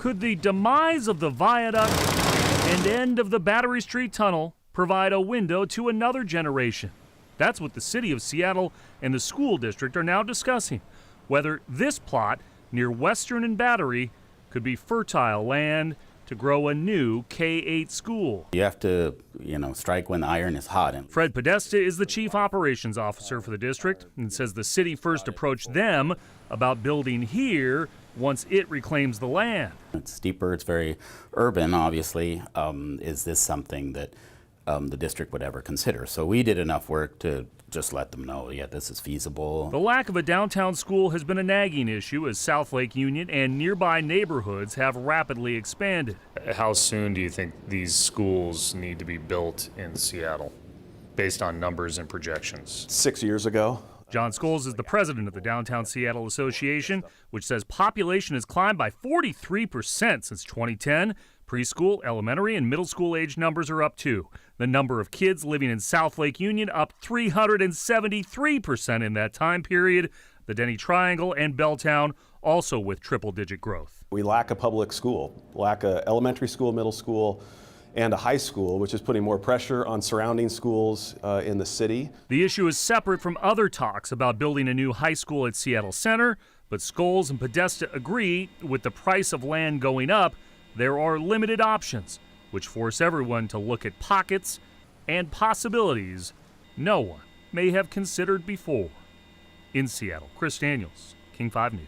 Could the demise of the viaduct and end of the Battery Street Tunnel provide a window to another generation? That's what the city of Seattle and the school district are now discussing, whether this plot near Western and Battery could be fertile land to grow a new K-8 school. You have to, strike when the iron is hot. Fred Podesta is the chief operations officer for the district and says the city first approached them about building here once it reclaims the land. It's steeper, it's very urban, obviously. Is this something that the district would ever consider? So we did enough work to just let them know, yeah, this is feasible. The lack of a downtown school has been a nagging issue as South Lake Union and nearby neighborhoods have rapidly expanded. How soon do you think these schools need to be built in Seattle, based on numbers and projections? 6 years ago. John Scholes is the president of the Downtown Seattle Association, which says population has climbed by 43% since 2010. Preschool, elementary, and middle school age numbers are up too. The number of kids living in South Lake Union up 373% in that time period. The Denny Triangle and Belltown also with triple-digit growth. We lack a public school, lack a elementary school, middle school, and a high school, which is putting more pressure on surrounding schools in the city. The issue is separate from other talks about building a new high school at Seattle Center, but Scholes and Podesta agree with the price of land going up, there are limited options, which force everyone to look at pockets and possibilities no one may have considered before. In Seattle, Chris Daniels, King 5 News.